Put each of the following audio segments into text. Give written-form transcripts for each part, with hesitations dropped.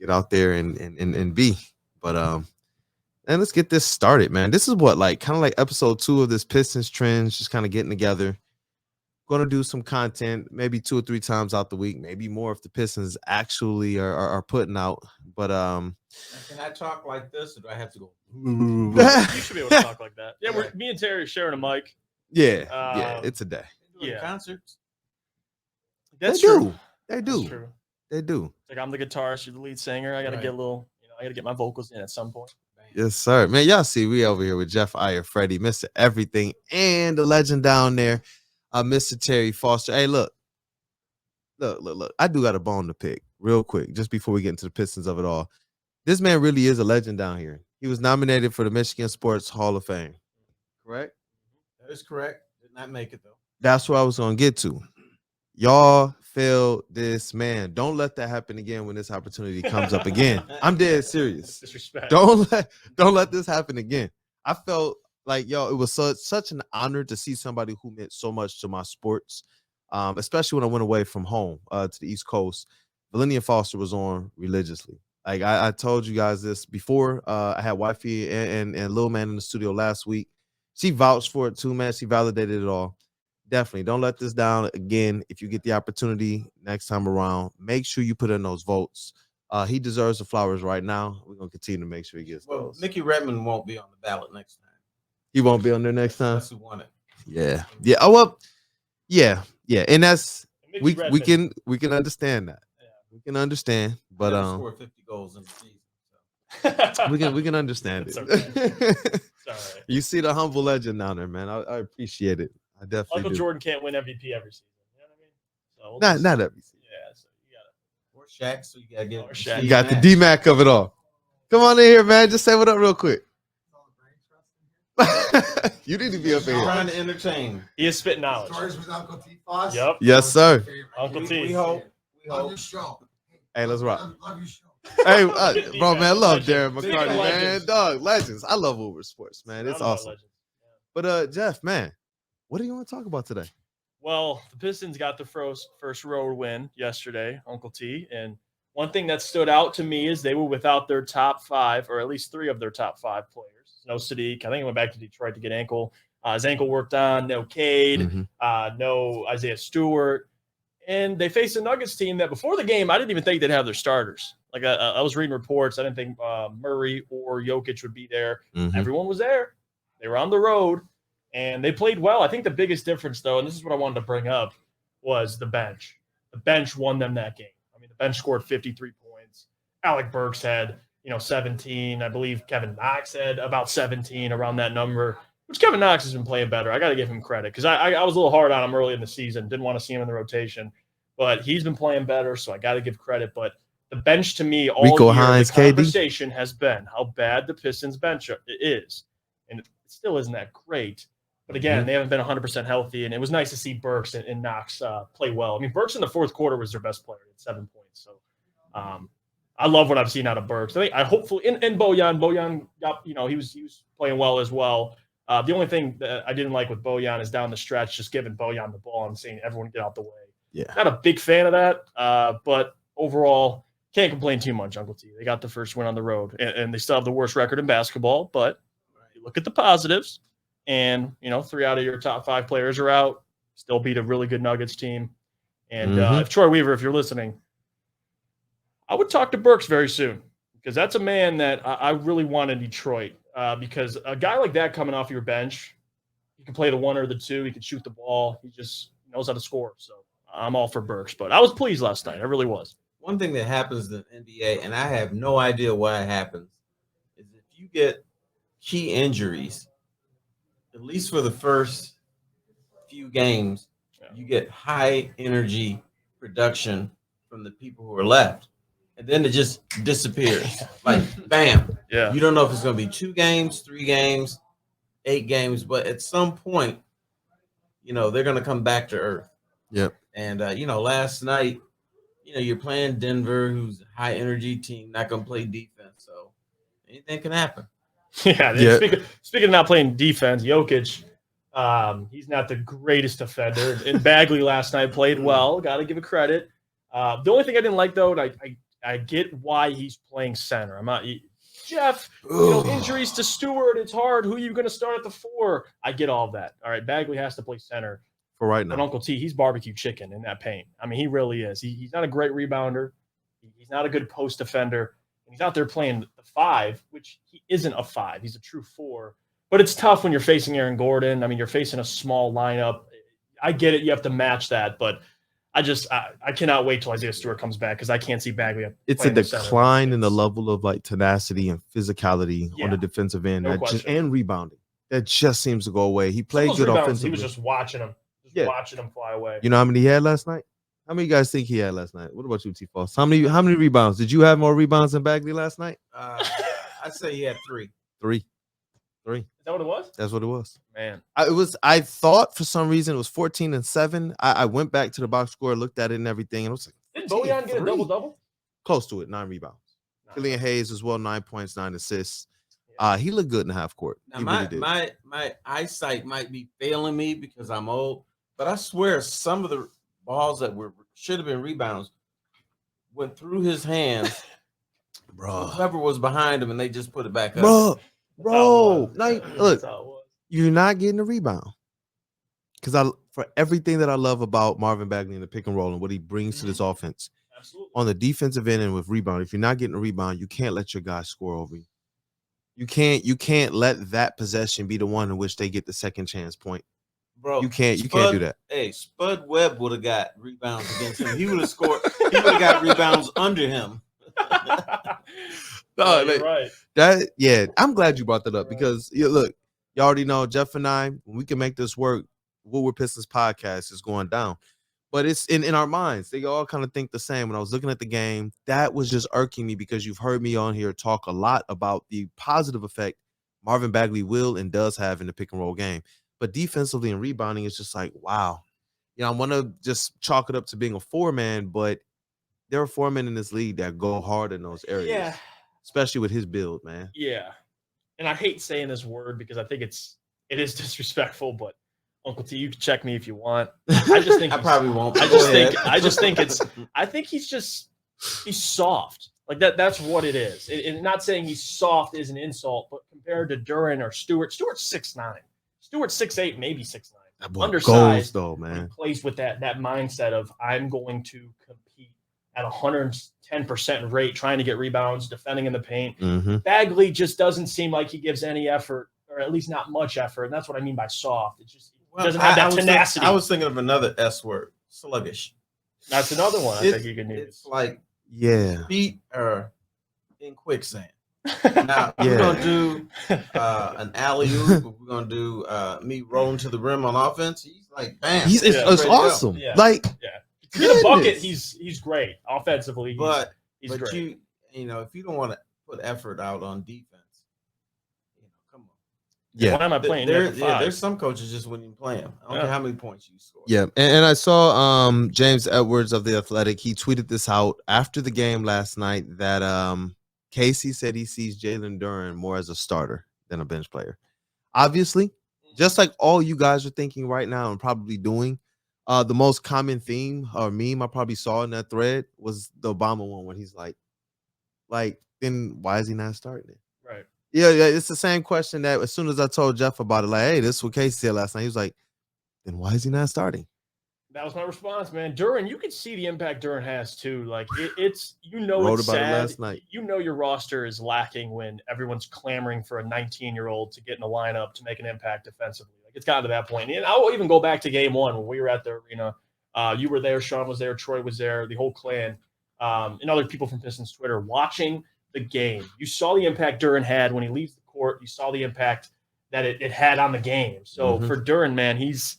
get out there and be. But and let's get this started, man. This is what kind of like episode 2 of this Pistons Trends, just kind of getting together. Going to do some content, maybe 2 or 3 times out the week, maybe more if the Pistons actually are putting out. But can I talk like this, or do I have to go? You should be able to talk like that. Yeah, me and Terry are sharing a mic. Yeah, it's a day. Concerts. That's true. They do. That's true. They do. It's like I'm the guitarist, you're the lead singer. I got to get a little, I got to get my vocals in at some point. Yes, sir. Man, y'all see we over here with Jeff Iafrate, Mr. Everything, and the legend down there, Mr. Terry Foster. Hey, look. I do got a bone to pick real quick, just before we get into the Pistons of it all. This man really is a legend down here. He was nominated for the Michigan Sports Hall of Fame. Correct? That is correct. Did not make it, though. That's what I was going to get to. Y'all failed this man. Don't let that happen again when this opportunity comes up again. I'm dead serious. Disrespect. Don't let this happen again. I felt like, it was such an honor to see somebody who meant so much to my sports, especially when I went away from home to the East Coast. Valenia Foster was on religiously. Like I told you guys this before. I had wifey and Lil Man in the studio last week. She vouched for it too, man. She validated it all. Definitely don't let this down again. If you get the opportunity next time around, make sure you put in those votes. He deserves the flowers right now. We're gonna continue to make sure he gets those. Mickey Redmond won't be on the ballot next time. He won't be on there next time. That's who won it. Yeah. Oh well. Yeah. And that's we can understand that. Yeah. We can understand, but scored 50 goals in the season. So. we can understand it. Okay. Sorry. You see the humble legend down there, man. I appreciate it. I definitely Michael do. Jordan can't win MVP every season. You know what I mean? So not every season. Yeah, so you got it. Or Shaq, so you gotta get Shaq. You got the D-Mac of it all. Come on in here, man. Just say what up real quick. You need to be up in here. Trying to entertain. He is spitting knowledge. Stories with Uncle T. Foss. Yep. Yes, sir. Uncle T. We hope. Love your show. Hey, let's rock. Love your show. Hey, bro, man, I love Darren Legends. McCarty, man. Legends. Dog, legends. I love Woodward Sports, man. It's Surrounded by awesome. legends. But Jeff, man, what do you want to talk about today? Well, the Pistons got the first road win yesterday, Uncle T. And one thing that stood out to me is they were without their top 5, or at least 3 of their top 5 players. No Sadiq. I think he went back to Detroit to get his ankle worked on. No Cade. No Isaiah Stewart. And they faced a Nuggets team that before the game, I didn't even think they'd have their starters. Like I was reading reports. I didn't think Murray or Jokic would be there. Everyone was there. They were on the road. And they played well. I think the biggest difference, though, and this is what I wanted to bring up, was the bench. The bench won them that game. I mean, the bench scored 53 points. Alec Burks had, 17. I believe Kevin Knox had about 17, around that number, which Kevin Knox has been playing better. I got to give him credit because I was a little hard on him early in the season. Didn't want to see him in the rotation. But he's been playing better, so I got to give credit. But the bench, to me, all Rico year, Hines, the conversation has been how bad the Pistons bench is. And it still isn't that great. But again, they haven't been 100% healthy, and it was nice to see Burks and Knox play well. I mean, Burks in the fourth quarter was their best player at 7 points. So I love what I've seen out of Burks. I hopefully and Bojan got, he was playing well as well. The only thing that I didn't like with Bojan is down the stretch, just giving Bojan the ball and saying everyone get out the way. Yeah, not a big fan of that, but overall can't complain too much. Uncle T, they got the first win on the road, and they still have the worst record in basketball. But you look at the positives. And, 3 out of your top 5 players are out. Still beat a really good Nuggets team. And if Troy Weaver, if you're listening, I would talk to Burks very soon because that's a man that I really want in Detroit because a guy like that coming off your bench, he can play the 1 or the 2. He can shoot the ball. He just knows how to score. So I'm all for Burks. But I was pleased last night. I really was. One thing that happens in the NBA, and I have no idea why it happens, is if you get key injuries, at least for the first few games, you get high energy production from the people who are left. And then it just disappears. Like, bam. Yeah. You don't know if it's going to be 2 games, 3 games, 8 games, but at some point, they're going to come back to earth. Yep. And, last night, you're playing Denver, who's a high energy team, not going to play defense. So anything can happen. Yeah. Speaking of not playing defense, Jokic, he's not the greatest defender. And Bagley last night played well. Got to give it credit. The only thing I didn't like, though, and I I get why he's playing center. I'm not Jeff. Injuries to Stewart. It's hard. Who are you going to start at the 4? I get all of that. All right, Bagley has to play center for right now. And Uncle T, he's barbecue chicken in that paint. I mean, he really is. He's not a great rebounder. He's not a good post defender. And he's out there playing the 5, which he isn't a 5. He's a true 4. But it's tough when you're facing Aaron Gordon. I mean, you're facing a small lineup. I get it. You have to match that, but I cannot wait till Isaiah Stewart comes back because I can't see Bagley. It's a decline in the level of like tenacity and physicality on the defensive end, and rebounding. That just seems to go away. He played good offensively. He was just watching him, watching him fly away. You know how many he had last night? How many of you guys think he had last night? What about you, T-Foss? How many rebounds? Did you have more rebounds than Bagley last night? I'd say he had 3. 3. Is that what it was? That's what it was. Man. I thought for some reason it was 14 and 7. I went back to the box score, looked at it and everything, and I was like, did Bojan get a double-double? Close to it, 9 rebounds. Killian Hayes as well, 9 points, 9 assists. He looked good in the half court. Now, my eyesight might be failing me because I'm old, but I swear some of the balls that should have been rebounds went through his hands. Bro. Whoever was behind him, and they just put it back up. Bro, look, you're not getting a rebound. Because for everything that I love about Marvin Bagley in the pick and roll and what he brings to this offense, on the defensive end and with rebound, if you're not getting a rebound, you can't let your guys score over you. You can't let that possession be the one in which they get the second chance point. Bro, you can't do that. Hey, Spud Webb would have got rebounds against him. He would have scored. He would have got rebounds under him. No, right. I'm glad you brought that up because look, you already know Jeff and I, when we can make this work, Woodward Pistons podcast is going down. But it's in our minds. They all kind of think the same. When I was looking at the game, that was just irking me because you've heard me on here talk a lot about the positive effect Marvin Bagley will and does have in the pick and roll game. But defensively and rebounding is just like, wow. I want to just chalk it up to being a 4-man, but there are 4 men in this league that go hard in those areas. Yeah. Especially with his build, man. Yeah. And I hate saying this word because I think it is disrespectful, but Uncle T, you can check me if you want. I just think I probably won't. I think he's soft. Like that's what it is. And not saying he's soft is an insult, but compared to Duren or Stewart's 6'9". Stewart's 6'8", maybe 6'9". Undersized, though, man. Plays with that mindset of I'm going to compete at 110% rate, trying to get rebounds, defending in the paint. Mm-hmm. Bagley just doesn't seem like he gives any effort, or at least not much effort. And that's what I mean by soft. It's just he doesn't have that tenacity. I was thinking of another S word, sluggish. That's another one I think you can use. It's like feet are in quicksand. Now we're gonna do an alley-oop. We're gonna do me rolling to the rim on offense. He's like, bam. It's awesome. Yeah. Like, to get a bucket, he's great offensively. He's great. if you don't want to put effort out on defense, come on. Yeah, why am I playing? There's some coaches just wouldn't even play him. I don't care how many points you score. Yeah, and I saw James Edwards of The Athletic. He tweeted this out after the game last night that Casey said he sees Jalen Duren more as a starter than a bench player. Obviously, just like all you guys are thinking right now and probably doing, the most common theme or meme I probably saw in that thread was the Obama one when he's like, then why is he not starting it? Right. Yeah, it's the same question that as soon as I told Jeff about it, like, hey, this is what Casey said last night. He was like, then why is he not starting? That was my response, man. Duren, you can see the impact Duren has too. Like it's Wrote it's about sad. it last night. Your roster is lacking when everyone's clamoring for a 19-year-old to get in the lineup to make an impact defensively. Like it's gotten to that point. And I'll even go back to game 1 when we were at the arena. You were there, Sean was there, Troy was there, the whole clan, and other people from Pistons Twitter watching the game. You saw the impact Duren had when he leaves the court. You saw the impact that it had on the game. So for Duren, man, he's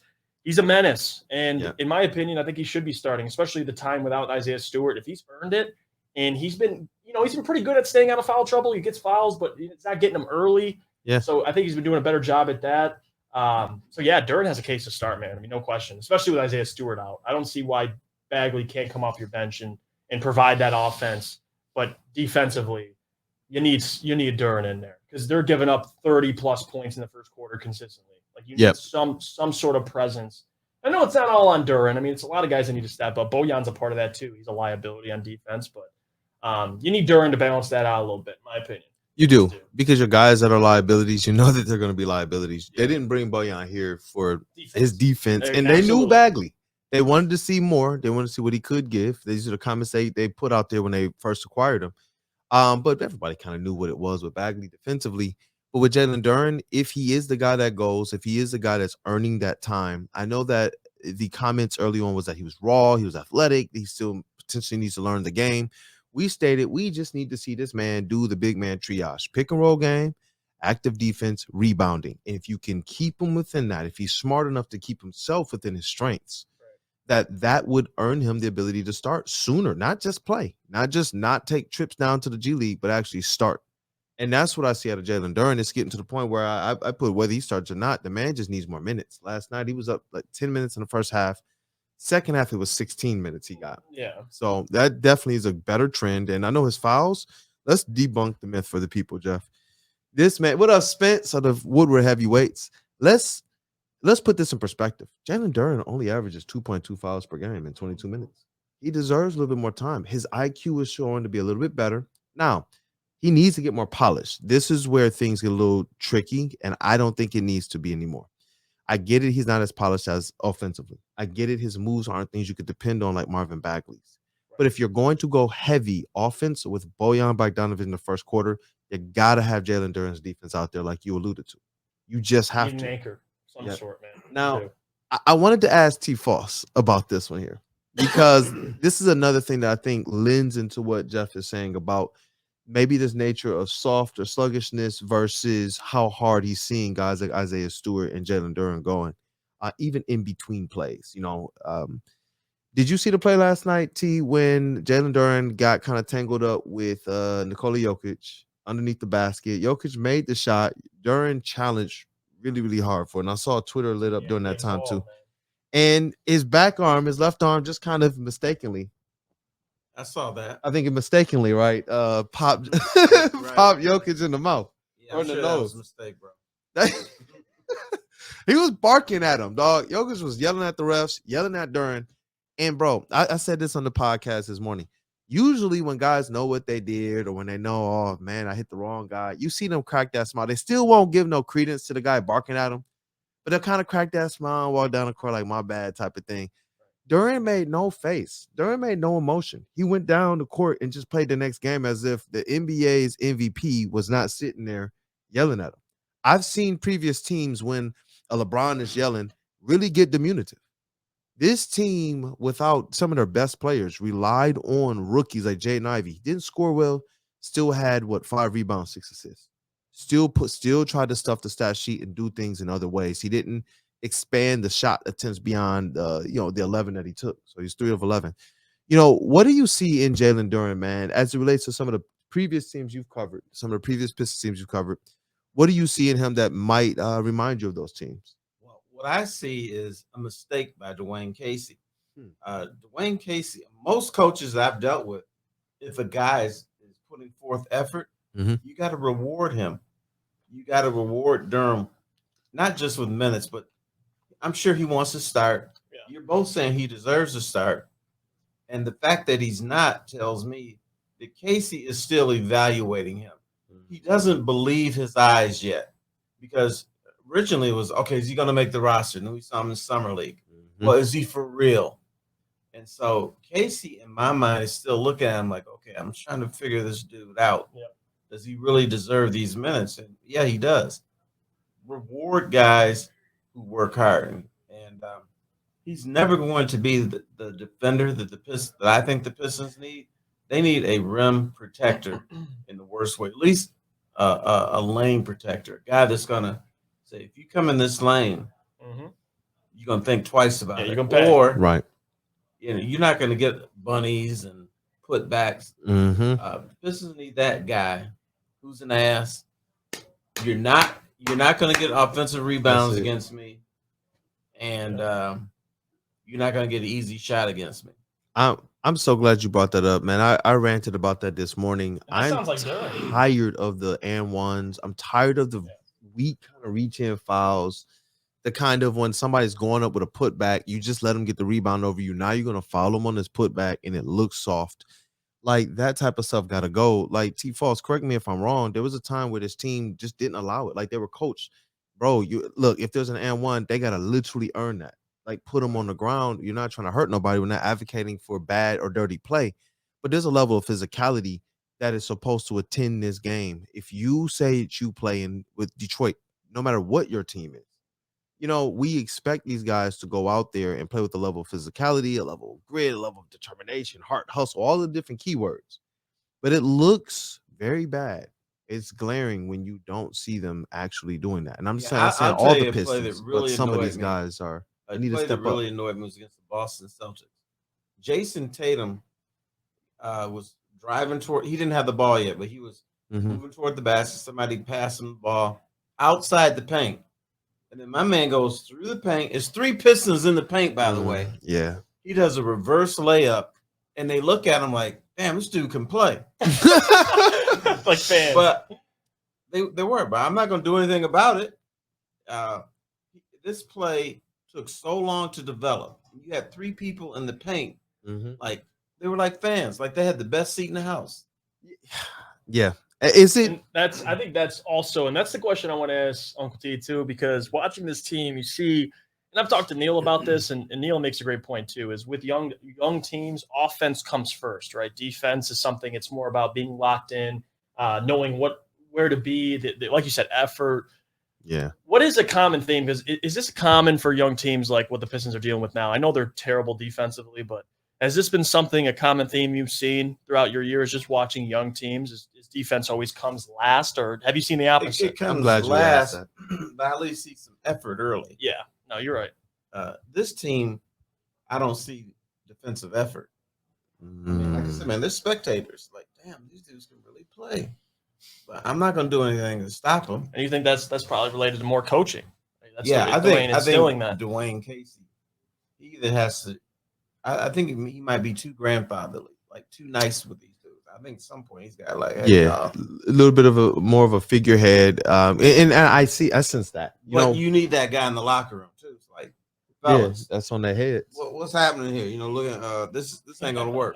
a menace. And in my opinion, I think he should be starting, especially the time without Isaiah Stewart. If he's earned it, and he's been pretty good at staying out of foul trouble. He gets fouls, but it's not getting them early. Yeah. So I think he's been doing a better job at that. Duren has a case to start, man. I mean, no question, especially with Isaiah Stewart out. I don't see why Bagley can't come off your bench and provide that offense. But defensively, you need Duren in there because they're giving up 30-plus points in the first quarter consistently. Like you need some sort of presence. I know it's not all on Duren. I mean, it's a lot of guys that need to step up. Bojan's a part of that too. He's a liability on defense, but You need Duren to balance that out a little bit, in my opinion. You do, because your guys that are liabilities, you know that they're going to be liabilities. Yeah. They didn't bring Bojan here for his defense, and Absolutely. they knew Bagley. They wanted to see more. They wanted to see what he could give. These are the comments they put out there when they first acquired him. But everybody kind of knew what it was with Bagley defensively. But with Jalen Duren, if he is the guy that goes, if he is the guy that's earning that time, I know that the comments early on was that he was raw, he was athletic, he still potentially needs to learn the game. We stated we just need to see this man do the big man triage, pick and roll game, active defense, rebounding. And if you can keep him within that, if he's smart enough to keep himself within his strengths, that would earn him the ability to start sooner, not just play, not just not take trips down to the G League, but actually start. And that's what I see out of Jalen Duren. It's getting to the point where I put whether he starts or not, the man just needs more minutes. Last night, he was up like 10 minutes in the first half. Second half, it was 16 minutes he got. Yeah. So that definitely is a better trend. And I know his fouls. Let's debunk the myth for the people, Jeff. This man, what up, Spence of the Woodward heavyweights? Let's put this in perspective. Jalen Duren only averages 2.2 fouls per game in 22 minutes. He deserves a little bit more time. His IQ is showing to be a little bit better. Now, he needs to get more polished. This is where things get a little tricky, and I don't think it needs to be anymore. I get it. He's not as polished as offensively. I get it. His moves aren't things you could depend on like Marvin Bagley's. But if you're going to go heavy offense with Bojan Bogdanovic in the first quarter, you got to have Jalen Duren's defense out there like you alluded to. You just have Need to. an anchor, some sort, man. Now, I wanted to ask T. Foss about this one here because this is another thing that I think lends into what Jeff is saying about maybe this nature of soft or sluggishness versus how hard he's seeing guys like Isaiah Stewart and Jalen Duren going, even in between plays. Did you see the play last night, T, when Jalen Duren got kind of tangled up with Nikola Jokic underneath the basket? Jokic made the shot. Duren challenged really, really hard for it. And I saw Twitter lit up during that time too. Man. And his back arm, his left arm, just kind of mistakenly. I saw that. I think it mistakenly, right? Popped Jokic in the mouth. Yeah, or in the nose. That was a mistake, bro. He was barking at him, dog. Jokic was yelling at the refs, yelling at Duren. And bro, I said this on the podcast this morning. Usually when guys know what they did or when they know, oh man, I hit the wrong guy, you see them crack that smile. They still won't give no credence to the guy barking at them, but they'll kind of crack that smile and walk down the court like my bad type of thing. Duren made no face. Duren made no emotion. He went down the court and just played the next game as if the NBA's MVP was not sitting there yelling at him. I've seen previous teams when a LeBron is yelling really get diminutive. This team, without some of their best players, relied on rookies like Jaden Ivey. Didn't score well, still had 5 rebounds, 6 assists. Still tried to stuff the stat sheet and do things in other ways. He didn't expand the shot attempts beyond the 11 that he took. So he's 3 of 11. What do you see in Jalen Duren, man, as it relates to some of the previous teams you've covered, some of the previous Pistons teams you've covered? What do you see in him that might remind you of those teams? What I see is a mistake by Dwane Casey. Dwane Casey, most coaches I've dealt with, if a guy is putting forth effort, you got to reward him. You got to reward Durham, not just with minutes, but I'm sure he wants to start. Yeah. You're both saying he deserves to start. And the fact that he's not tells me that Casey is still evaluating him. He doesn't believe his eyes yet because originally it was, okay, is he going to make the roster? And then we saw him in Summer League. Well, is he for real? And so Casey, in my mind, is still looking at him like, okay, I'm trying to figure this dude out. Yeah. Does he really deserve these minutes? And yeah, he does. Reward guys who work hard. And he's never going to be the defender that I think the Pistons need. They need a rim protector in the worst way, at least a lane protector, a guy that's going to say, if you come in this lane, you're going to think twice about it. You're gonna pay. Or right. You're not going to get bunnies and putbacks. The Pistons need that guy who's an ass. You're not going to get offensive rebounds against me, and you're not going to get an easy shot against me. I'm so glad you brought that up, man. I ranted about that this morning. I'm like tired of the and ones. I'm tired of the weak kind of reach-in fouls. The kind of when somebody's going up with a putback, you just let them get the rebound over you. Now you're going to foul them on this putback, and it looks soft. Like that type of stuff gotta go. Like T Falls, correct me if I'm wrong. There was a time where this team just didn't allow it. Like they were coached, bro. You look, if there's an and one, they gotta literally earn that. Like put them on the ground. You're not trying to hurt nobody. We're not advocating for bad or dirty play, but there's a level of physicality that is supposed to attend this game. If you say that you playing with Detroit, no matter what your team is, we expect these guys to go out there and play with a level of physicality, a level of grit, a level of determination, heart, hustle, all the different keywords. But it looks very bad. It's glaring when you don't see them actually doing that. And I'm just saying, I'm saying I'll all tell you the a play that Pistons, really but some of annoyed these me. guys are. A They need to play step that really up. annoyed me was against the Boston Celtics. Jason Tatum was driving toward. He didn't have the ball yet, but he was moving toward the basket. Somebody passed him the ball outside the paint. And then my man goes through the paint. It's 3 Pistons in the paint, by the way. Yeah. He does a reverse layup, and they look at him like, damn, this dude can play. Like fans. But they weren't. But I'm not going to do anything about it. This play took so long to develop. You had 3 people in the paint. Like, they were like fans. Like, they had the best seat in the house. Yeah. Is it? And I think that's also, and that's the question I want to ask Uncle T too, because watching this team, you see, and I've talked to Neil about this, and Neil makes a great point too, is with young teams, offense comes first, right? Defense is something, it's more about being locked in, knowing where to be, like you said, effort. Yeah. What is a common theme? Because is this common for young teams like what the Pistons are dealing with now? I know they're terrible defensively, but has this been a common theme you've seen throughout your years just watching young teams? Is defense always comes last, or have you seen the opposite? It comes I'm glad you asked last, but at least see some effort early. Yeah, no, you're right. This team, I don't see defensive effort. I mean, like I said, man, they're spectators. Like, damn, these dudes can really play. But I'm not going to do anything to stop them. And you think that's probably related to more coaching? That's I think that. Dwane Casey, he either has to. I think he might be too grandfatherly, like too nice with these dudes. I think at some point he's got like, hey, a little bit of more of a figurehead. And I sense that. You need that guy in the locker room too. It's like, fellas, that's on their heads. What's happening here? Look at this ain't gonna work.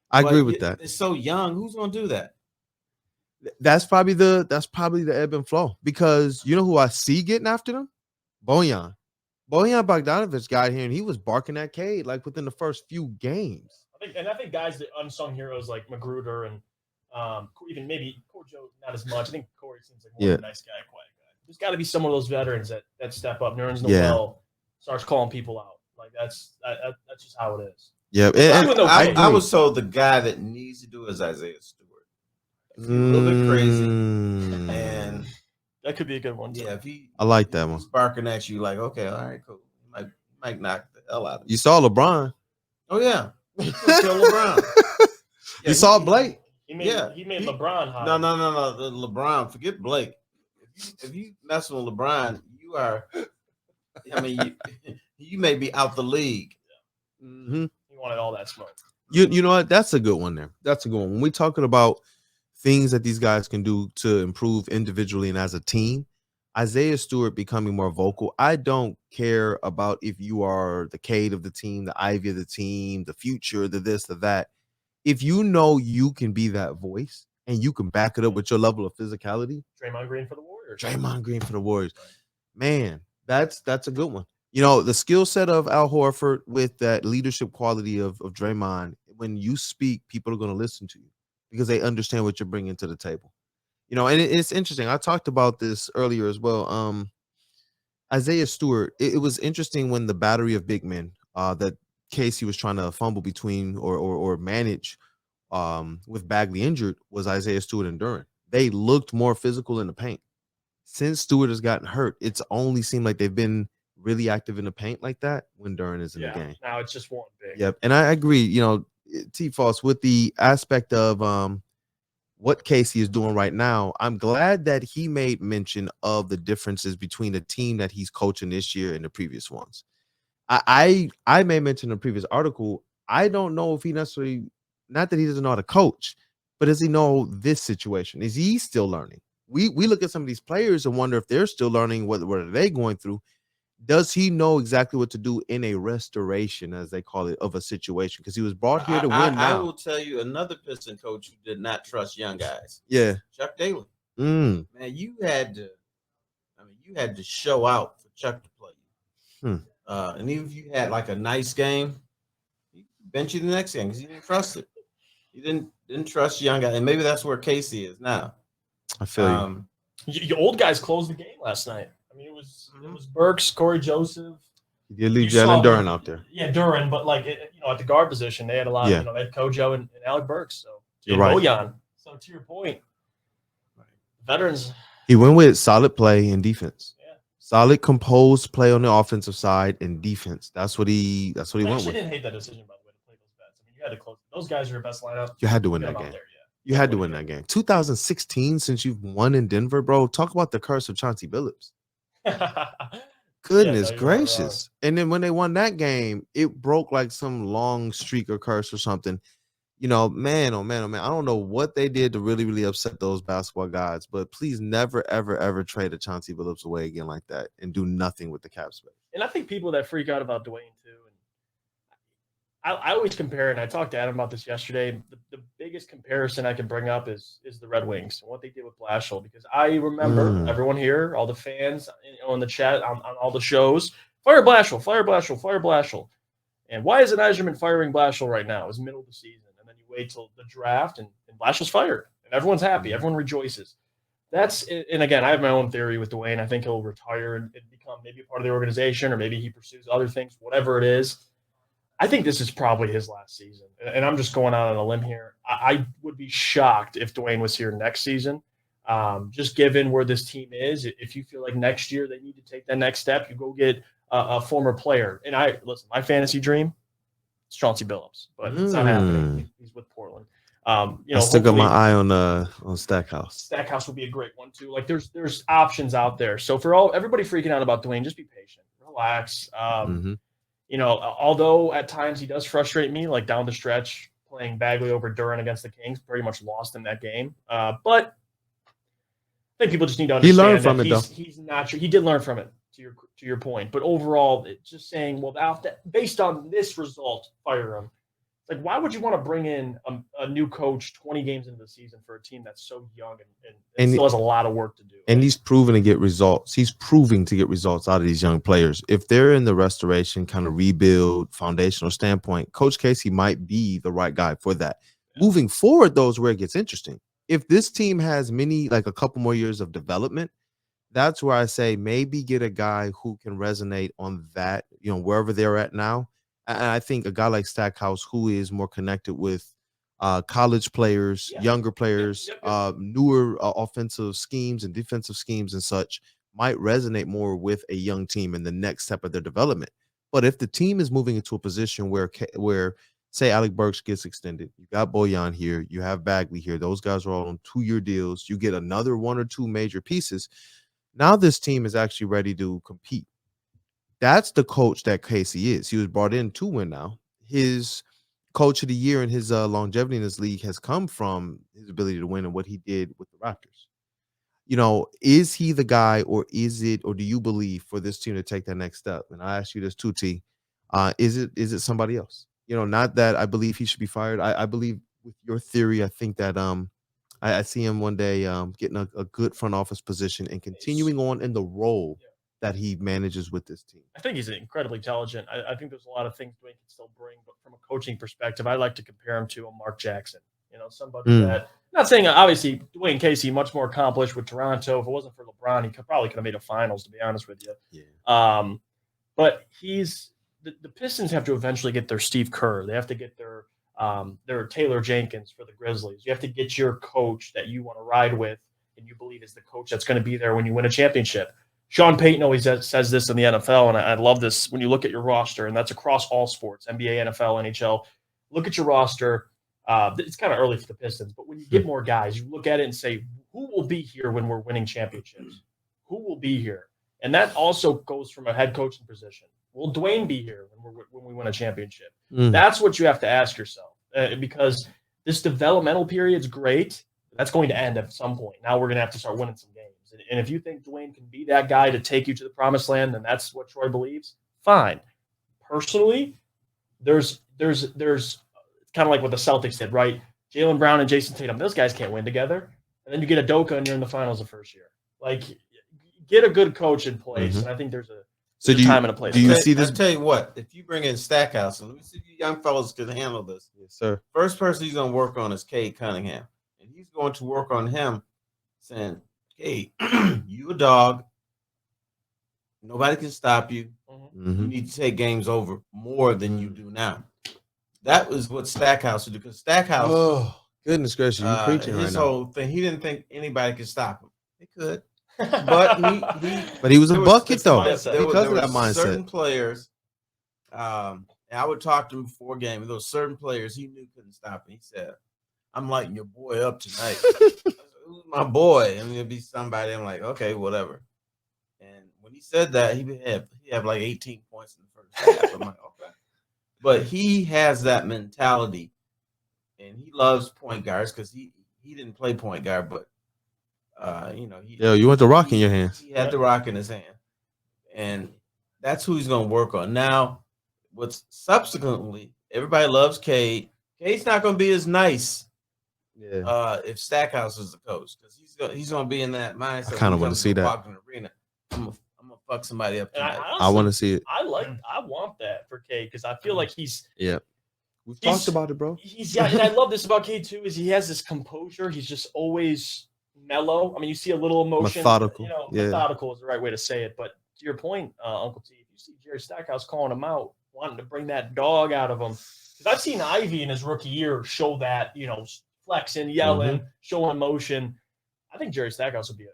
I agree with that. It's so young. Who's gonna do that? That's probably the ebb and flow, because you know who I see getting after them? Bojan Bogdanovic got here and he was barking at Cade like within the first few games. I think guys that unsung heroes like Magruder and even maybe Corjo, not as much. I think Corey seems like more of a nice guy, quiet guy. There's got to be some of those veterans that step up. Nerlens Noel starts calling people out. Like that's just how it is. Yeah, I was told the guy that needs to do it is Isaiah Stewart. He's a little bit crazy, and that could be a good one. Yeah, I like that one. Barking at you like, okay, all right, cool. You might knock the hell out of you. You saw LeBron. Oh yeah, kill LeBron. You saw Blake. He made LeBron hot. No. LeBron, forget Blake. If you mess with LeBron, you are. I mean, you may be out the league. He wanted all that smoke. You know what? That's a good one there. That's a good one. When we're talking about things that these guys can do to improve individually and as a team, Isaiah Stewart becoming more vocal. I don't care about if you are the Cade of the team, the Ivy of the team, the future, the this, the that. If you know you can be that voice and you can back it up with your level of physicality. Draymond Green for the Warriors. Man, that's a good one. The skill set of Al Horford with that leadership quality of Draymond, when you speak, people are going to listen to you because they understand what you're bringing to the table. And it's interesting. I talked about this earlier as well. Isaiah Stewart, it was interesting when the battery of big men that Casey was trying to fumble between or manage with Bagley injured was Isaiah Stewart and Duren. They looked more physical in the paint. Since Stewart has gotten hurt, it's only seemed like they've been really active in the paint like that when Duren is in the game. Now it's just one big. Yep. And I agree, T-False, with the aspect of what Casey is doing right now. I'm glad that he made mention of the differences between the team that he's coaching this year and the previous ones. I may mention in the previous article, I don't know if he necessarily, not that he doesn't know how to coach, but does he know this situation? Is he still learning? We look at some of these players and wonder if they're still learning, what are they going through? does he know exactly what to do in a restoration, as they call it, of a situation? Because he was brought here to win I now. will tell you another Piston coach who did not trust young guys. Yeah. Chuck Daly. Mm. Man, you had to show out for Chuck to play you. And even if you had like a nice game, he bench you the next game because he didn't trust it. He didn't trust young guys, and maybe that's where Casey is now. I feel Your old guys closed the game last night. I mean, it was Burks, Corey Joseph. you did leave Jalen Duren out there. Yeah, Duren, but like at the guard position, they had a lot. Yeah. They had Kojo and Alec Burks. So You're right. Bojan. So to your point, veterans. He went with solid play and defense. Yeah. Solid, composed play on the offensive side and defense. That's what he went I with. didn't hate that decision, by the way, to play those bets. I mean, you had to close. Those guys are your best lineup. You had to win Get that them out game. there, You had to win that game. 2016, since you've won in Denver, bro. Talk about the curse of Chauncey Billups. yeah. Goodness no, you're not gracious. And then when they won that game, it broke like some long streak or curse or something. You know, man, oh man, oh man. I don't know what they did to really, really upset those basketball gods, but please never, ever, ever trade a Chauncey Billups away again like that and do nothing with the cap space. And I think people that freak out about Dwane too, and I always compare, and I talked to Adam about this yesterday. The biggest comparison I can bring up is the Red Wings and what they did with Blashill, because I remember everyone here, all the fans on the chat, on all the shows, fire Blashill, fire Blashill, fire Blashill. And why isn't Eiserman firing Blashill right now? It's middle of the season. And then you wait till the draft and Blashill's fired. And everyone's happy. Everyone rejoices. And again, I have my own theory with Dwane. I think he'll retire and become maybe a part of the organization, or maybe he pursues other things, whatever it is. I think this is probably his last season. And I'm just going out on a limb here. I would be shocked if Dwane was here next season. Just given where this team is, if you feel like next year they need to take that next step, you go get a former player. And my fantasy dream is Chauncey Billups, but it's not happening. He's with Portland. I still got my eye on Stackhouse. Stackhouse would be a great one too. Like there's options out there. So for everybody freaking out about Dwane, just be patient, relax. You know, although at times he does frustrate me, like down the stretch, playing Bagley over Duren against the Kings, pretty much lost in that game. But I think people just need to understand he learned from it, though. He's not sure. He did learn from it, to your point. But overall, it's just saying, well, based on this result, fire him. It's like, why would you want to bring in a new coach 20 games into the season for a team that's so young and still has a lot of work to do? And he's proven to get results. He's proving to get results out of these young players. If they're in the restoration kind of rebuild foundational standpoint, Coach Casey might be the right guy for that. Yeah. Moving forward, though, is where it gets interesting. If this team has a couple more years of development, that's where I say maybe get a guy who can resonate on that, wherever they're at now. And I think a guy like Stackhouse, who is more connected with college players, younger players, newer offensive schemes and defensive schemes and such, might resonate more with a young team in the next step of their development. But if the team is moving into a position where say Alec Burks gets extended, you got Bojan here, you have Bagley here, those guys are all on 2-year deals, you get another 1 or 2 major pieces. Now this team is actually ready to compete. That's the coach that Casey is. He was brought in to win now. His coach of the year and his longevity in this league has come from his ability to win and what he did with the Raptors. Is he the guy, or do you believe for this team to take that next step? And I ask you this too, T. Is it somebody else? Not that I believe he should be fired. I believe with your theory, I think that I see him one day getting a good front office position and continuing on in the role that he manages with this team. I think he's incredibly intelligent. I think there's a lot of things Dwane can still bring, but from a coaching perspective, I like to compare him to a Mark Jackson. Somebody that, not saying obviously Dwane Casey much more accomplished with Toronto. If it wasn't for LeBron, he probably could have made a finals, to be honest with you. Yeah. But the Pistons have to eventually get their Steve Kerr. They have to get their Taylor Jenkins for the Grizzlies. You have to get your coach that you want to ride with and you believe is the coach that's going to be there when you win a championship. Sean Payton always says this in the NFL, and I love this when you look at your roster, and that's across all sports, NBA, NFL, NHL. Look at your roster. It's kind of early for the Pistons, but when you get more guys, you look at it and say, who will be here when we're winning championships? Who will be here? And that also goes from a head coaching position. Will Dwane be here when we win a championship? That's what you have to ask yourself, because this developmental period is great. That's going to end at some point. Now we're going to have to start winning some games. games. And if you think Dwane can be that guy to take you to the promised land, then that's what Troy believes. Fine. Personally, there's kind of like what the Celtics did, right? Jalen Brown and Jason Tatum, those guys can't win together. And then you get a Doka and you're in the finals the first year. Like, get a good coach in place. And I think there's a time and a place. Do you see this? I'll tell you what, if you bring in Stackhouse, and let me see if you young fellas can handle this. Yes, sir. First person he's going to work on is Cade Cunningham. And he's going to work on him saying, Cade, you a dog. Nobody can stop you. You need to take games over more than you do now. That was what Stackhouse would do, because Stackhouse, oh goodness gracious, you preaching right his now. whole thing, he didn't think anybody could stop him. They could, but he was a bucket though, mindset. because of that mindset. Certain players, and I would talk to him before game. And those certain players he knew couldn't stop him. He said, "I'm lighting your boy up tonight." I said, who's my boy? I mean, it'd be somebody. I'm like, okay, whatever. And when he said that, he had like 18 points in the first half. I'm like, okay. But he has that mentality, and he loves point guards because he didn't play point guard, but you want the rock in your hands. He had the rock in his hand, and that's who he's going to work on. Now, what's subsequently, everybody loves Cade. Cade's not going to be as nice if Stackhouse is the coach, because he's going to be in that mindset. I kind of want to see that. Arena, I'm gonna fuck somebody up tonight. I want to see it. I want that for Cade, because I feel like he's we've talked about it, bro. And I love this about Cade too, is he has this composure. He's just always mellow. I mean, you see a little emotion. Methodical. Methodical is the right way to say it. But to your point, Uncle T, if you see Jerry Stackhouse calling him out, wanting to bring that dog out of him, because I've seen Ivy in his rookie year show that, flexing, yelling, showing emotion. I think Jerry Stackhouse would be a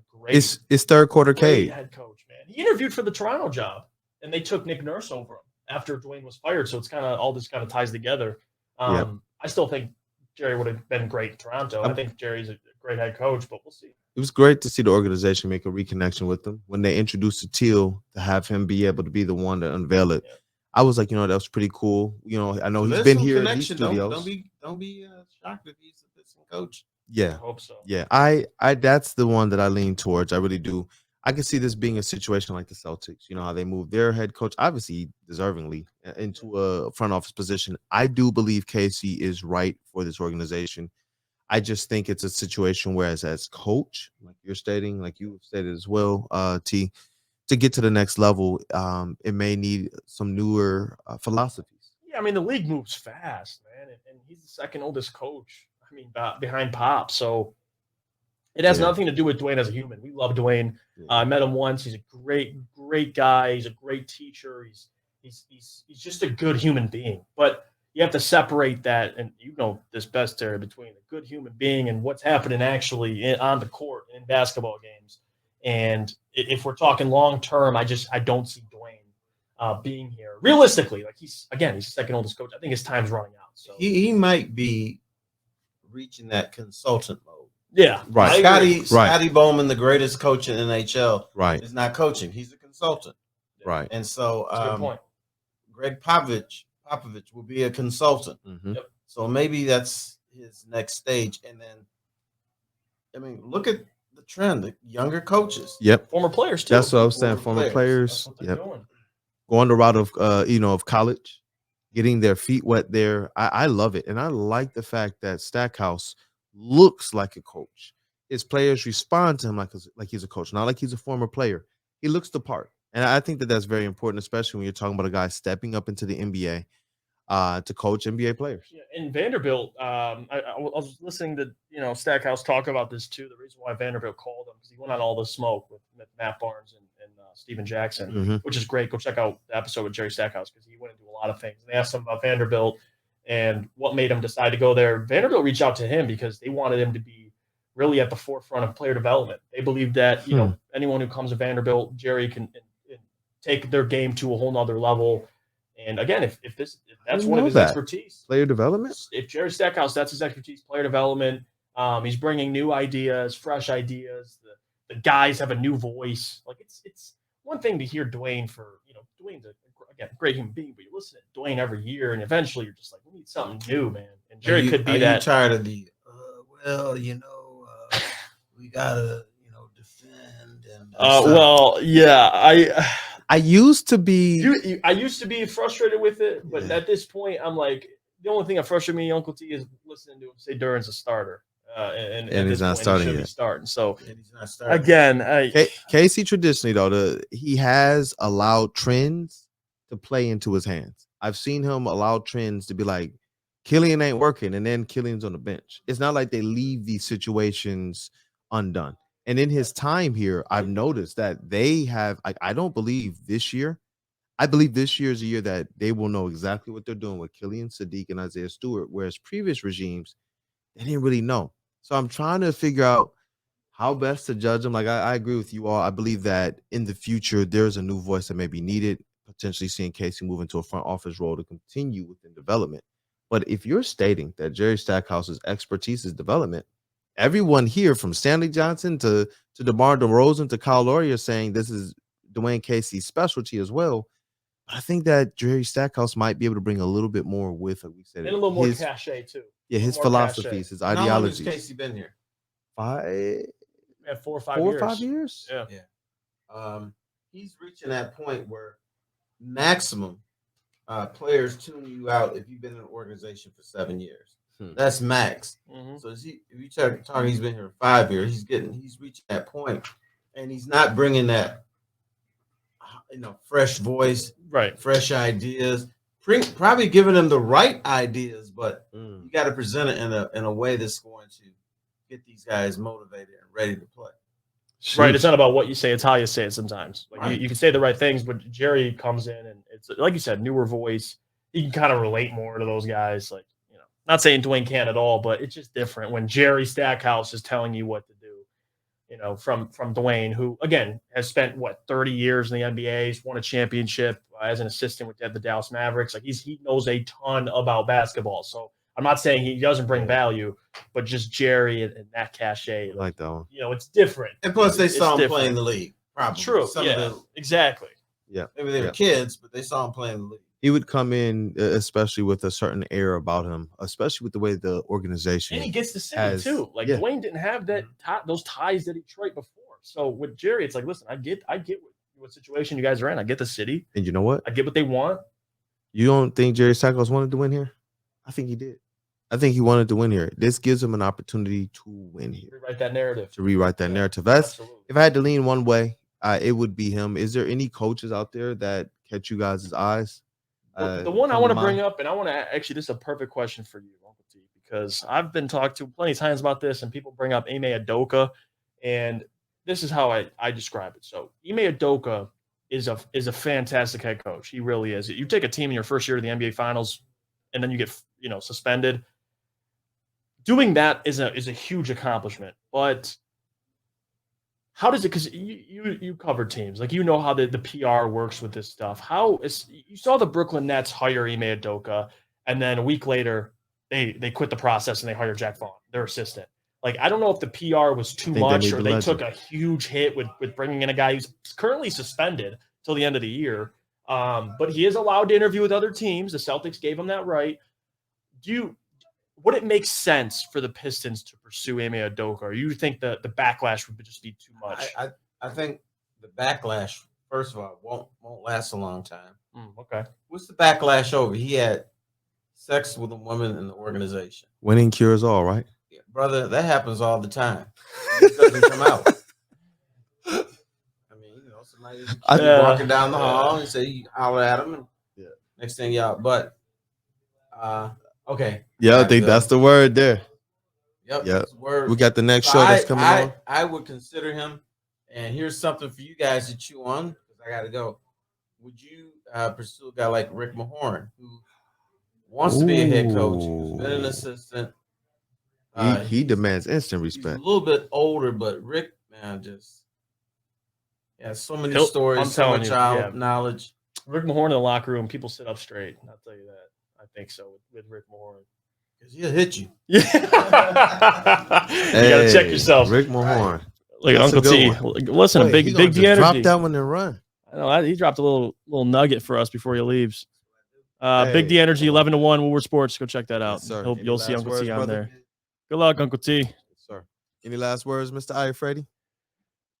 great. It's third quarter Cade head coach, man. He interviewed for the Toronto job, and they took Nick Nurse over him after Dwane was fired. So it's kind of all this kind of ties together. I still think Jerry would have been great in Toronto. I think Jerry's a great head coach, but we'll see. It was great to see the organization make a reconnection with him when they introduced the Teal, to have him be able to be the one to unveil it. I was like, that was pretty cool. I know he's been here in these studios. Don't be shocked if he's a Piston coach. Yeah, I hope so. Yeah, I that's the one that I lean towards. I really do. I can see this being a situation like the Celtics. You know how they moved their head coach, obviously deservingly, into a front office position. I do believe Casey is right for this organization. I just think it's a situation where, as coach, like you're stating, like you stated as well, T, to get to the next level, it may need some newer philosophies. Yeah, I mean, the league moves fast, man, and he's the second oldest coach. I mean, behind Pop, so it has nothing to do with Dwane as a human. We love Dwane. I met him once. He's a great guy. He's a great teacher. He's just a good human being. But you have to separate that, and you know this best, Terry, between a good human being and what's happening actually on the court in basketball games. And if we're talking long term, I don't see Dwane being here realistically. Like he's the second oldest coach. I think his time's running out. So he might be reaching that consultant mode. Yeah, right. Scotty Bowman, the greatest coach in NHL, right, is not coaching. He's a consultant, right. And so, that's a good point. Greg Popovich will be a consultant. Mm-hmm. Yep. So maybe that's his next stage. And then, I mean, look at the trend: the younger coaches. Yep, former players too. That's what I was saying. Former players. Yep. Doing. Going the route of of college, getting their feet wet there. I love it, and I like the fact that Stackhouse looks like a coach. His players respond to him like he's a coach, not like he's a former player. He looks the part, and I think that that's very important, especially when you're talking about a guy stepping up into the NBA to coach NBA players. Yeah, in Vanderbilt, I was listening to Stackhouse talk about this too. The reason why Vanderbilt called him, because he went on all the smoke with Matt Barnes and Steven Jackson, which is great. Go check out the episode with Jerry Stackhouse, because he went into a lot of things. And they asked him about Vanderbilt and what made him decide to go there. Vanderbilt reached out to him because they wanted him to be really at the forefront of player development. They believe that anyone who comes to Vanderbilt, Jerry can take their game to a whole nother level. And again, if that's one of his expertise, player development. If Jerry Stackhouse, that's his expertise, player development. He's bringing new ideas, fresh ideas. The guys have a new voice. Like it's one thing to hear Dwane Dwane's a great human being, but you listen to Dwane every year, and eventually you're just like, we need something new, man. And Jerry could be that. Are you tired of the? We gotta them. Well, yeah, I used to be. I used to be frustrated with it, but Yeah. at this point, I'm like, the only thing that frustrates me, Uncle T, is listening to him say Duren's a starter, and at he's this not point, starting he should yet. be starting. So And he's not starting. again, Casey traditionally though, he has allowed trends to play into his hands. I've seen him allow trends to be like, Killian ain't working, and then Killian's on the bench. It's not like they leave these situations undone. And in his time here, I've noticed that they have. I don't believe this year. I believe this year is a year that they will know exactly what they're doing with Killian, Sadiq, and Isaiah Stewart, whereas previous regimes, they didn't really know. So I'm trying to figure out how best to judge them. Like I agree with you all. I believe that in the future, there's a new voice that may be needed, potentially seeing Casey move into a front office role to continue within development. But if you're stating that Jerry Stackhouse's expertise is development, everyone here from Stanley Johnson to DeMar DeRozan to Kyle Lowry are saying this is Dwane Casey's specialty as well. But I think that Jerry Stackhouse might be able to bring a little bit more with, like we said, and a little more his, cachet too. yeah, his more philosophies, his And how long has ideologies. Casey been here? 5, Yeah, 4 or 5 4 or years. 5 years. Yeah. He's reaching that point where maximum players tune you out if you've been in an organization for 7 years. That's max. Mhm. So if you talk, he's been here for 5 years. He's reaching that point, and he's not bringing that, fresh voice, Right. fresh ideas. Probably giving them the right ideas, but Mm. you got to present it in a way that's going to get these guys motivated and ready to play. Right. It's not about what you say; it's how you say it. Sometimes, like Right. you can say the right things, but Jerry comes in and it's like you said, newer voice. He can kind of relate more to those guys. Like, not saying Dwane can't at all, but it's just different when Jerry Stackhouse is telling you what to do. From Dwane, who again has spent 30 years in the NBA, he's won a championship as an assistant with the Dallas Mavericks. Like he knows a ton about basketball. So I'm not saying he doesn't bring value, but just Jerry and that cachet, I like that one. it's different. And plus, they saw him different. play in the league. Probably True. Some of them, exactly. Yeah. maybe they were kids, but they saw him play in the league. He would come in, especially with a certain air about him, especially with the way the organization. And he gets the city too. Like Dwane didn't have those ties to Detroit before. So with Jerry, it's like, listen, I get what situation you guys are in. I get the city. And you know what? I get what they want. You don't think Jerry Stackhouse wanted to win here? I think he did. I think he wanted to win here. This gives him an opportunity to win here. Rewrite that narrative. To rewrite that narrative. Absolutely. If I had to lean one way, it would be him. Is there any coaches out there that catch you guys' eyes? The one I want to bring up, and I want to actually, this is a perfect question for you, Uncle T, because I've been talked to plenty of times about this, and people bring up Ime Udoka, and this is how I describe it. So Ime Udoka is a fantastic head coach. He really is. You take a team in your first year of the NBA Finals, and then you get suspended. Doing that is a huge accomplishment, but how does it? Because you cover teams, like how the PR works with this stuff. You saw the Brooklyn Nets hire Ime Udoka, and then a week later they quit the process and they hire Jack Vaughn, their assistant. Like, I don't know if the PR was too much or they took a huge hit with bringing in a guy who's currently suspended till the end of the year. But he is allowed to interview with other teams. The Celtics gave him that right. Would it make sense for the Pistons to pursue Ime Udoka, or you think the backlash would just be too much? I think the backlash, first of all, won't last a long time. Okay. What's the backlash over? He had sex with a woman in the organization. Winning cures all, right? Yeah, brother, that happens all the time. It doesn't come out. I mean, somebody walking down the hall and say you holler at him, and next thing y'all. But okay. Yeah, I think that's the word there. Yep. Yeah. Word. We got the next show that's coming on. I would consider him, and here's something for you guys to chew on because I got to go. Would you pursue a guy like Rick Mahorn, who wants to be a head coach, who's been an assistant? He demands instant He's respect. a little bit older, but Rick, man, just so many stories, so much knowledge. Rick Mahorn in the locker room, people sit up straight. I'll tell you that. I think so with Rick Mahorn. Because he'll hit you. Yeah. You got to check yourself. Rick Mahorn. Look at Uncle T. Listen, Wait, big D energy. Drop that one and run. I know he dropped a little nugget for us before he leaves. Big D energy, 11-1 Woodward Sports. Go check that out. Yes, You'll see Uncle T on brother? there. Good luck, Uncle T. Yes, sir. Any last words, Mr. Iafrate?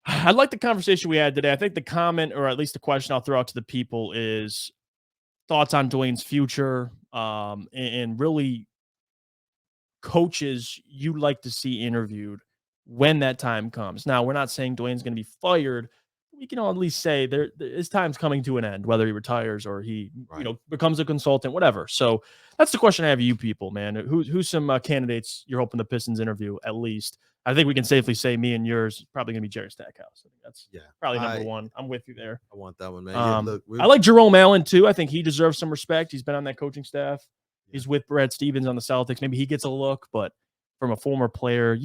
I like the conversation we had today. I think the comment, or at least the question I'll throw out to the people, is thoughts on Dwane's future, and really coaches you'd like to see interviewed when that time comes. Now, we're not saying Dwane's going to be fired. We can at least say his time's coming to an end, whether he retires or he, becomes a consultant, whatever. So that's the question I have of you people, man. Who's some candidates you're hoping the Pistons interview at least? I think we can safely say me and yours is probably going to be Jerry Stackhouse. I think that's probably number one. I'm with you there. I want that one, man. Look, I like Jerome Allen too. I think he deserves some respect. He's been on that coaching staff. He's with Brad Stevens on the Celtics. Maybe he gets a look, but from a former player,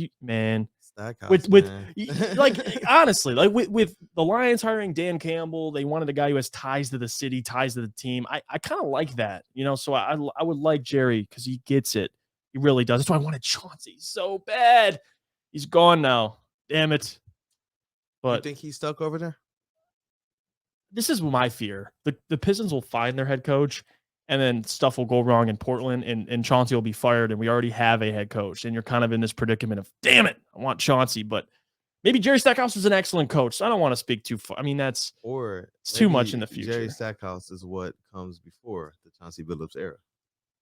honestly, like with the Lions hiring Dan Campbell, they wanted a guy who has ties to the city, ties to the team. I kind of like that, So I would like Jerry because he gets it. He really does. That's why I wanted Chauncey so bad. He's gone now. Damn it. But you think he's stuck over there? This is my fear. The Pistons will find their head coach, and then stuff will go wrong in Portland, and Chauncey will be fired, and we already have a head coach, and you're kind of in this predicament of, damn it, I want Chauncey, but maybe Jerry Stackhouse is an excellent coach, so I don't want to speak too far. I mean, it's too much in the future. Jerry Stackhouse is what comes before the Chauncey Billups era.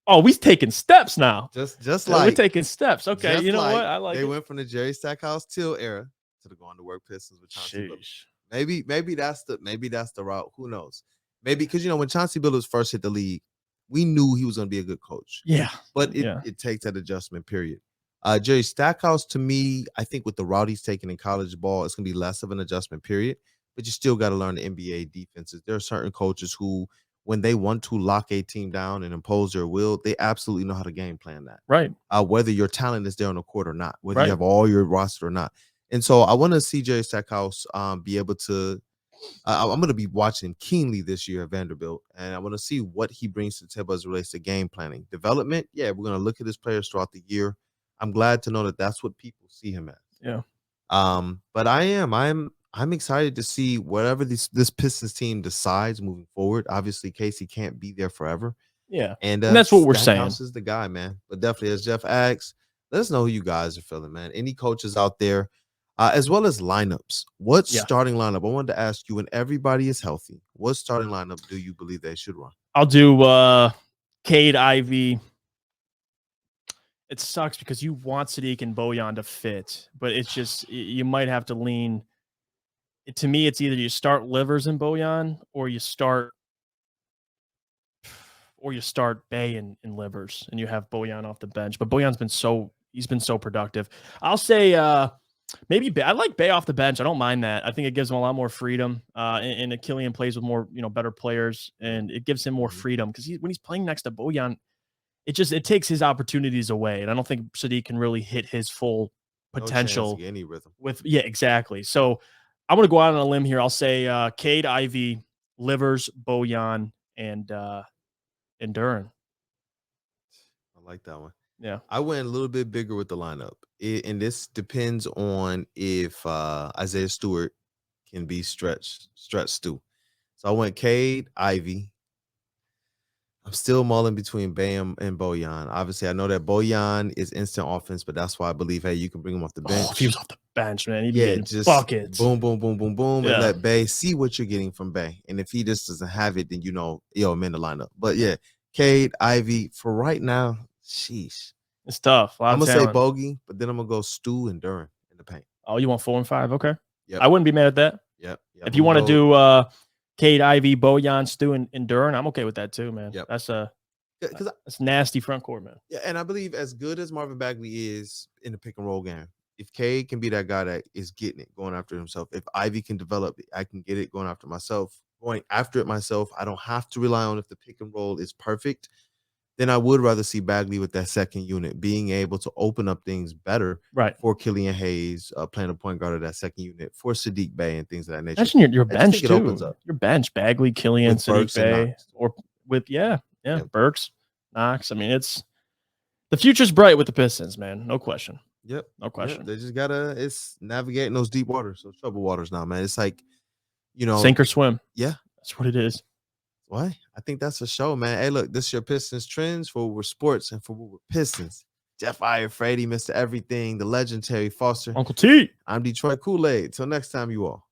Oh, we're taking steps now. Just like we're taking steps. Okay, you know what? I like they went from the Jerry Stackhouse Till era to the Going to Work Pistons with Chauncey Billups. Maybe that's the route. Who knows? Maybe because when Chauncey Billups first hit the league, we knew he was going to be a good coach. Yeah, but it takes that adjustment period. Jerry Stackhouse, to me, I think with the route he's taking in college ball, it's going to be less of an adjustment period. But you still got to learn the NBA defenses. There are certain coaches who, when they want to lock a team down and impose their will, they absolutely know how to game plan that. Right. Whether your talent is there on the court or not, whether you have all your roster or not. And so I want to see Jerry Stackhouse be able to I'm going to be watching him keenly this year at Vanderbilt, and I want to see what he brings to the table as it relates to game planning. Development, we're going to look at his players throughout the year. I'm glad to know that that's what people see him as. Yeah. But I'm excited to see whatever this Pistons team decides moving forward. Obviously, Casey can't be there forever. Yeah. And that's what we're saying. Stackhouse is the guy, man. But definitely, as Jeff asks, let us know who you guys are feeling, man. Any coaches out there, as well as lineups. What starting lineup? I wanted to ask you, when everybody is healthy, what starting lineup do you believe they should run? I'll do Cade, Ivy. It sucks because you want Sadiq and Bojan to fit, but it's just you might have to lean. To me, it's either you start Livers and Bojan, or you start Bay and Livers, and you have Bojan off the bench. But Bojan's been so productive. I'll say maybe I like Bay off the bench. I don't mind that. I think it gives him a lot more freedom. And Killian plays with more better players, and it gives him more freedom because when he's playing next to Bojan, it takes his opportunities away, and I don't think Sadiq can really hit his full potential. No chance to get any rhythm. Exactly. So I'm going to go out on a limb here. I'll say Cade, Ivy, Livers, Bojan, and Duren. I like that one. Yeah. I went a little bit bigger with the lineup. And this depends on if Isaiah Stewart can be stretched too. So I went Cade, Ivy. I'm still mulling between Bam and Bojan. Obviously, I know that Bojan is instant offense, but that's why I believe, you can bring him off the bench. If he was off the bench, man, he'd be just buckets. Boom, boom, boom, boom, boom, and let Bay see what you're getting from Bay. And if he just doesn't have it, then I'm in the lineup. But Cade, Ivy, for right now, sheesh. It's tough. I'm going to say Bogey, but then I'm going to go Stu and Duren in the paint. Oh, you want 4 and 5? Okay. Yep. I wouldn't be mad at that. Yep. If you want to do Cade, Ivy, Bojan, Stu, and Duren, I'm okay with that too, man. Yep. That's nasty front court, man. Yeah, and I believe as good as Marvin Bagley is in the pick and roll game, if Cade can be that guy that is getting it, going after himself, if Ivy can develop it, I can get it going after it myself. I don't have to rely on if the pick and roll is perfect. Then I would rather see Bagley with that second unit, being able to open up things better for Killian Hayes, playing a point guard of that second unit, for Sadiq Bey and things of that nature. Imagine your bench too. Opens up. Your bench, Bagley, Killian, Sadiq Bey, or with Burks, Knox. I mean, the future's bright with the Pistons, man. No question. Yep. No question. Yep. They just it's navigating those deep waters, those troubled waters now, man. It's like, sink or swim. Yeah. That's what it is. Why? I think that's a show, man. Hey, look, this is your Pistons Trends for Woodward Sports and for Woodward Pistons. Jeff Iafrate, Mr. Everything, the legendary Foster. Uncle T. I'm Detroit Kool-Aid. Till next time, you all.